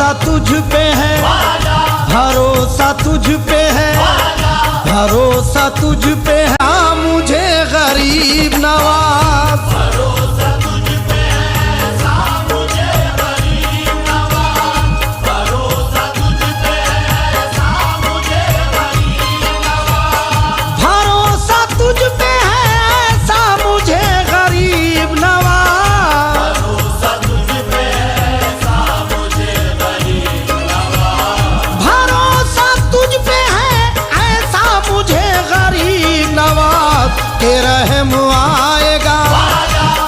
भरोसा तुझ पे है, भरोसा तुझ पे है, भरोसा तुझ पे है। हाँ मुझे गरीब नवाज, भरोसा तुझ पे है, सा मुझे गरीब नवाज। भरोसा तुझ पे है, सा मुझे गरीब नवाज। भरोसा तुझ पे है, सा मुझे गरीब नवाज। भरोसा तुझ पे है, सा मुझे गरीब नवाज। भरोसा तुझ पे है, ऐसा मुझे गरीब नवाज। के रहम आएगा,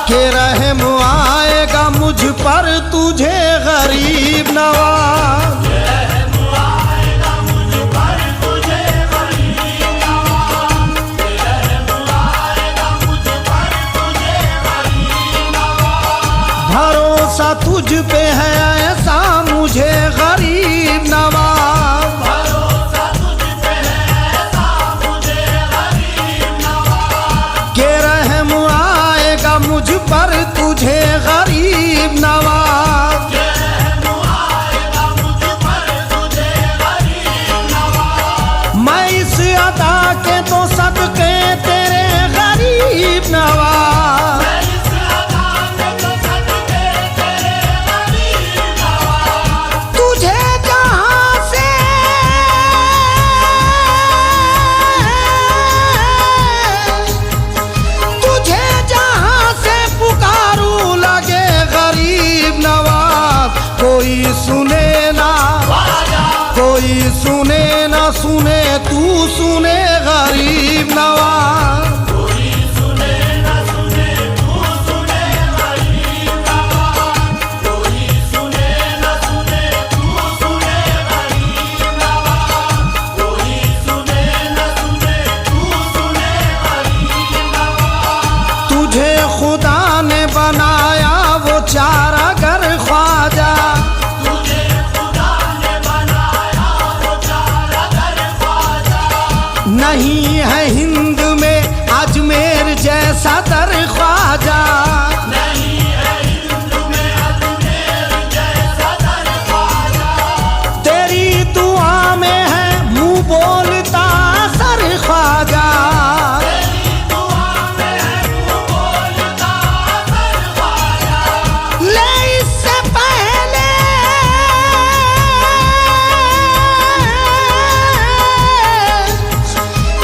के रहम आएगा मुझ पर तुझे गरीब नवाज। रहम आएगा मुझ पर तुझे गरीब नवाज। रहम आएगा मुझ पर तुझे गरीब नवाज। भरोसा तुझ पे है, ऐसा मुझे गरीब नवाज। भरोसा तुझ पे है, सा मुझे गरीब नवाज। के रहम आएगा मुझ पर तुझे गरीब नवाज। रहम आएगा मुझ पर तुझे गरीब नवाज। मैं इस अदा के तो सदके तेरे गरीब नवाज। मैं इस अदा में तो सदके तेरे गरीब नवाज। तुझे जहां से तुझे जहां से पुकारूं लगे गरीब नवाज। कोई सुने ना, कोई सुने ना सुने, तू सुने गरीब नवाज। कोई सुने न सुने, तू सुने गरीब नवाज। कोई सुने न सुने, तू सुने गरीब नवाज। कोई सुने न सुने, तू सुने गरीब नवाज। तुझे खुदा ने बनाया वो चारागर ख्वाजा। तुझे खुदा ने बनाया वो चारागर ख्वाजा। नहीं है हिंद में अजमेर जैसा दर ख्वाजा। नहीं है हिंद में अजमेर जैसा दर ख्वाजा। तेरी दुआ में है मुंह बोलता सर ख्वाजा। तेरी दुआ में है तू बोलता सर ख्वाजा। ले इससे पहले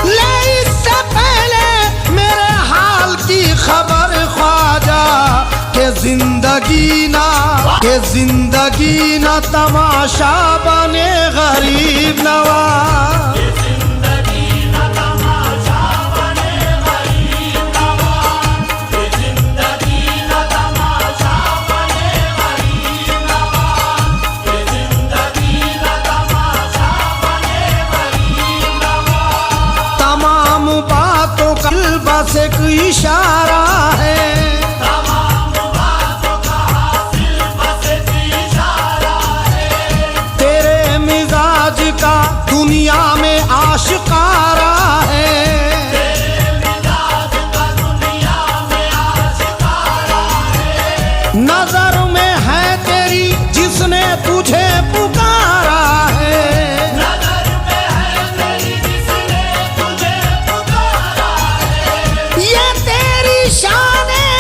ले इससे पहले मेरे हाल की खबर ख्वाजा। के जिंदगी ना तमाशा बने गरीब नवाज। ये जिंदगी न तमाशा बने गरीब नवाज। ये जिंदगी न तमाशा बने गरीब नवाज। ये जिंदगी न तमाशा बने गरीब नवाज। तमाम बातों का बस एक इशारा है। तमाम बातों का हासिल बस एक इशारा है। तेरे मिजाज का दुनिया में आशिकारा है। तेरे मिजाज का दुनिया में आशिकारा है। नजर में है तेरी जिसने तुझे पुकारा है। नजर में है तेरी जिसने तुझे पुकारा है। ये तेरी शान है,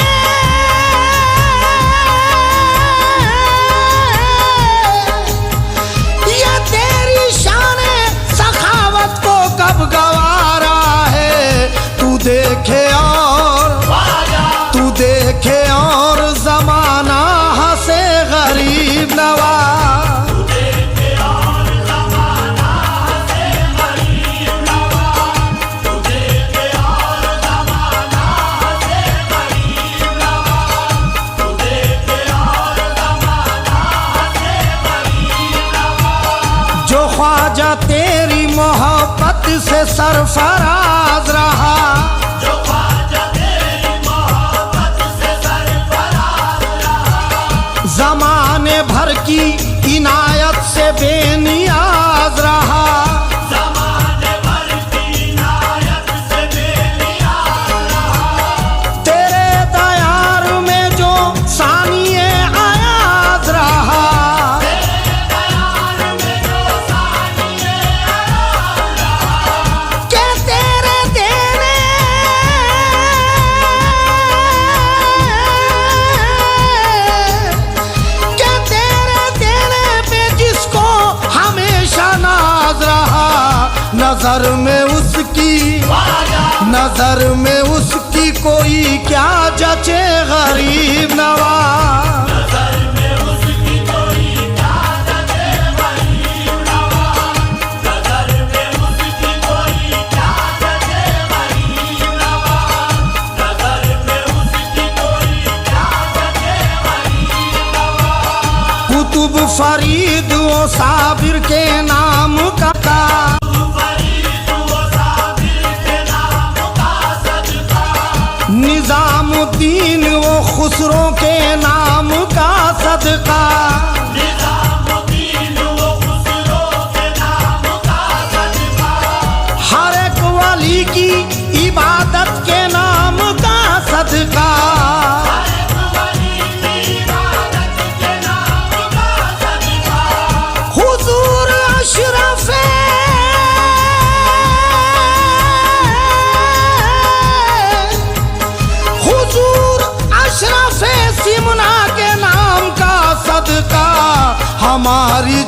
ये तेरी शान है, सखावत को कब गवारा है। तू देखे और जमाना हंसे गरीब नवाज। देखे और ज़माना हंसे गरीब नवाज। तू देखे और ज़माना हंसे गरीब नवाज। तू देखे और ज़माना हंसे गरीब नवाज। जो ख्वाजा तेरी मोहब्बत से सरफराज रहा। जो ख्वाजा तेरी मोहब्बत से सरफराज रहा। जमाने भर की इनायत से बेनियाज रहा। ज़माने भर की इनायत से बेनियाज रहा। तेरे दयार में जो सानिए आयाज रहा। तेरे कोई क्या जचे गरीब नवाज। नजर में उसकी कोई क्या जचे गरीब नवाज। नजर में उसकी कोई क्या जचे गरीब नवाज। नजर में उसकी कोई क्या जचे गरीब नवाज। कुतुब फरीद वो साबिर के नाम का निजामुद्दीन वो खुसरो के नाम का सदका। निजामुद्दीन वो खुसरो के नाम का सदका। हर एक वली की इबादत के नाम का सदका। हर एक वली की इबादत के नाम का सदका। हुजूर अशरफे अशरफे सिमना के नाम का सदका। हमारी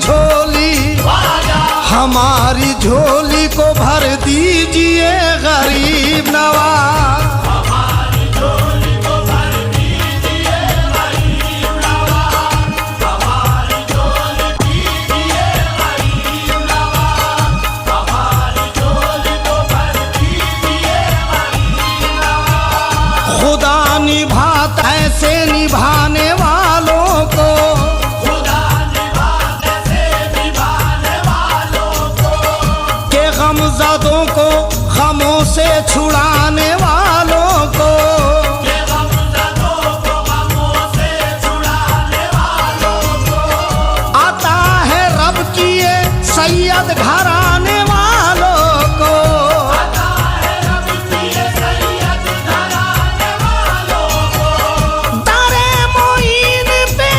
झोली को भर दीजिए गरीब नवाज। हमारी झोली को भर दीजिए गरीब नवाज। हमारी झोली दीजिए गरीब नवाज। हमारी झोली को भर दीजिए गरीब नवाज। खुदा निभाता ऐसे निभाने वालों को। खुदा निभाते से निभाने वालों को। के गमज़दों को गमों से छुड़ाने वालों को। के गमज़दों को गमों से छुड़ाने वालों को। आता है रब की ये सैयद घराने वालों को। आता है रब की ये सैयद घराने वालों को। दारे मोइन पे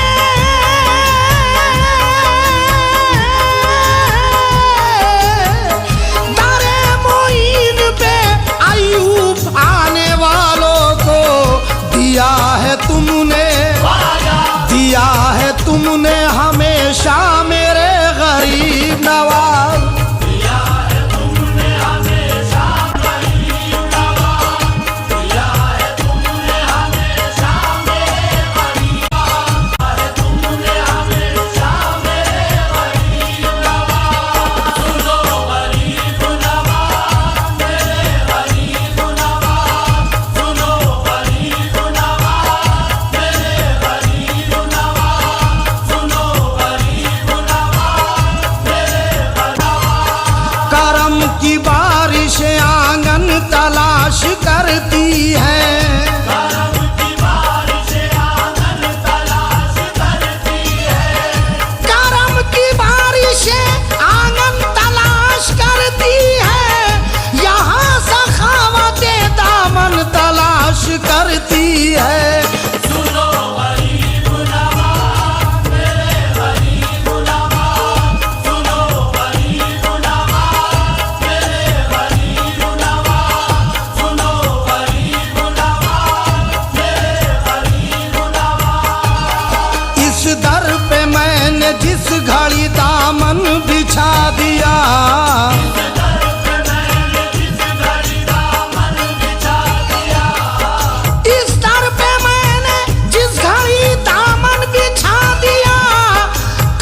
दारे मोइन पे अयूब आने वालों को दिया है तुमने हमेशा मेरे गरीब नवाज। दिया है तुमने हमेशा गरीब नवाज। दिया है तुमने हमेशा मेरे गरीब नवाज। तुमने हमेशा मेरे गरीब नवाज। सुनो गरीब नवाज मेरे गरीब नवाज। सुनो गरीब नवाज मेरे गरीब नवाज। सुनो गरीब नवाज मेरे गरीब। करम की बारिश आंगन तलाश करती है। करम की बारिश आंगन तलाश करती है। करम की बारिश आंगन तलाश करती है। यहाँ सखावते दामन तलाश करती है। सुनो गरीब नवाज मेरे गरीब नवाज। सुनो गरीब नवाज मेरे गरीब नवाज। सुनो गरीब नवाज मेरे गरीब नवाज। इस दर पे मैंने जिस घड़ी दामन बिछा दिया। दर पे मैंने जिस घड़ी दामन बिछा दिया। इस दर पे मैंने जिस घड़ी दामन बिछा दिया।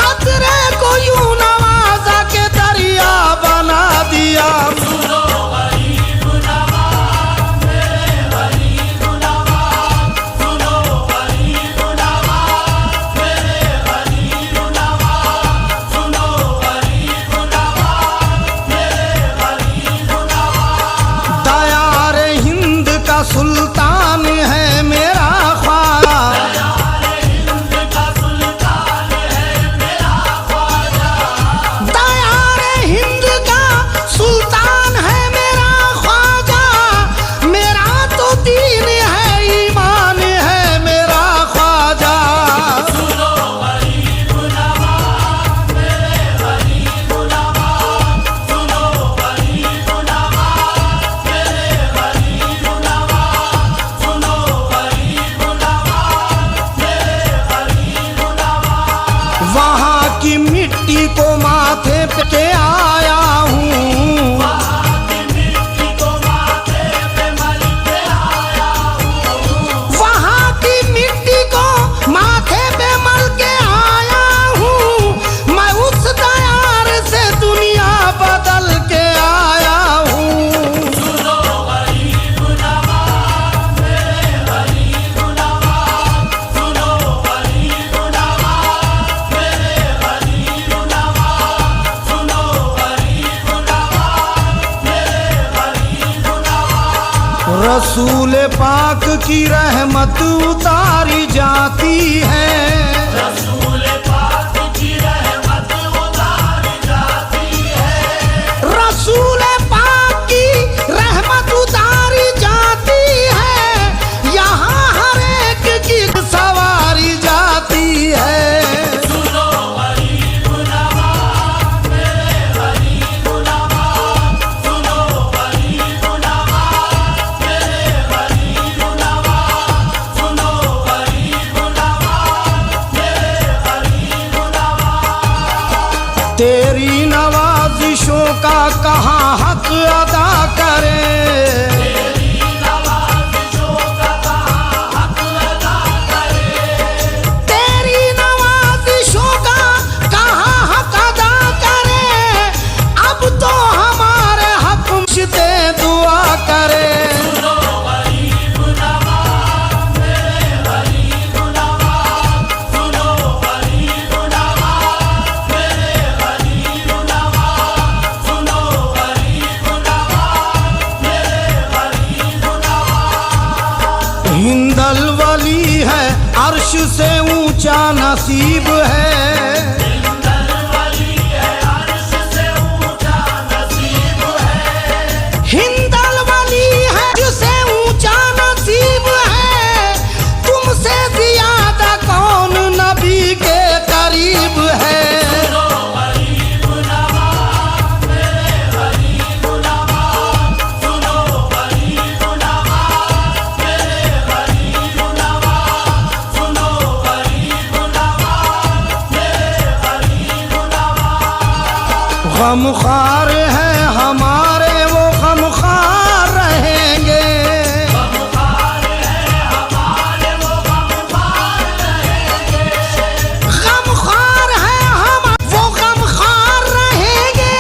कतरे को यूं नवाजा के दरिया बना दिया। सुनो गरीब नवाज मेरे गरीब नवाज। सुनो गरीब नवाज मेरे गरीब नवाज। सुनो गरीब नवाज मेरे गरीब नवाज। दयार हिंद का सुल्तान है मेरा ख्वाजा। यार हिंद का सुल्तान है मेरा ख्वाजा। दयार हिंद का सुल्तान है मेरा ख्वाजा। मेरा तो दीन है ईमान है मेरा ख्वाजा। सुनो गरीब नवाज मेरे गरीब नवाज। सुनो गरीब नवाज मेरे गरीब नवाज। सुनो गरीब नवाज मेरे गरीब नवाज। वहाँ की मिट्टी को माथे पे आया हूँ। वहाँ की मिट्टी को माथे पे मल के आया रसूल पाक की रहमत उतारी जाती है। रसूल पाक की रहमत उतारी जाती है। रसूल पाक की रहमत उतारी जाती है। यहाँ हर एक की सवारी जाती है। सुनो गरीब नवाज मेरे गरीब नवाज, सुनो गरीब नवाज मेरे गरीब नवाज, सुनो गरीब नवाज मेरे गरीब नवाज। तेरी नवाजिशों का कहाँ हक अदा करें। तेरी नवाज़िशों का कहाँ हक अदा करें। तेरी नवाजिशों का कहाँ हक अदा करें। अब तो हमारे हक से दुआ करें। सुनो गरीब नवाज मेरे गरीब नवाज, सुनो गरीब नवाज मेरे गरीब नवाज, सुनो गरीब नवाज मेरे गरीब नवाज। हिंदल वली है अर्श से ऊंचा नसीब है। हिंदल वली है अर्श से ऊंचा नसीब है। हिंदल वली है अर्श से ऊंचा नसीब है। तुमसे ज्यादा कौन नबी के करीब है। सुनो गरीब नवाज मेरे गरीब नवाज, सुनो गरीब नवाज मेरे गरीब नवाज, सुनो गरीब नवाज मेरे गरीब नवाज। गमख्वार है हमारे वो गमख्वार रहेंगे। गमख्वार है हमारे वो गमख्वार रहेंगे। गमख्वार है हम वो गमख्वार रहेंगे।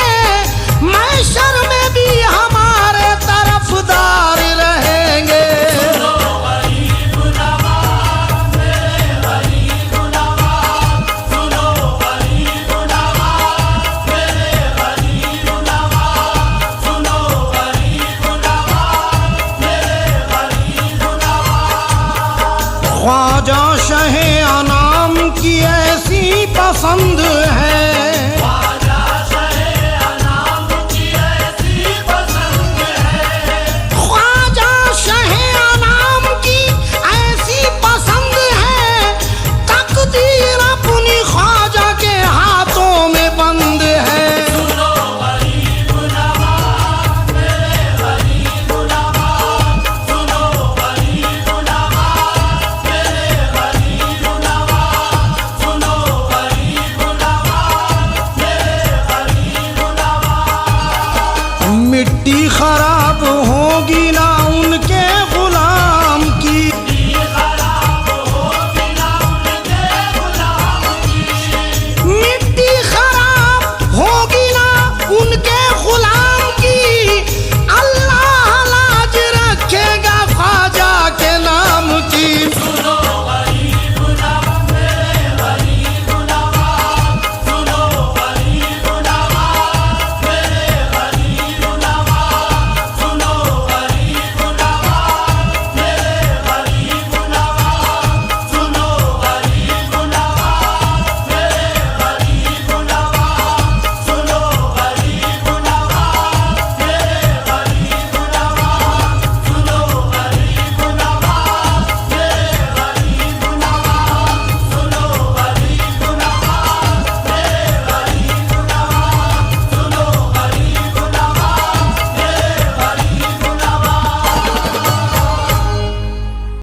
महशर में भी हमारे तरफदार रहेंगे। सुनो गरीब नवाज मेरे गरीब नवाज, सुनो गरीब नवाज मेरे गरीब नवाज, सुनो गरीब नवाज मेरे गरीब नवाज। ख्वाजा शहे अनाम की ऐसी पसंद है। ख्वाजा शहे अनाम की ऐसी पसंद है। ख्वाजा शहे अनाम की ऐसी पसंद है। तकदीर अपनी ख्वाजा के हाथों में बंद है। सुनो गरीब नवाज मेरे गरीब नवाज, सुनो गरीब नवाज मेरे गरीब नवाज, सुनो गरीब नवाज मेरे गरीब नवाज। मिट्टी खरा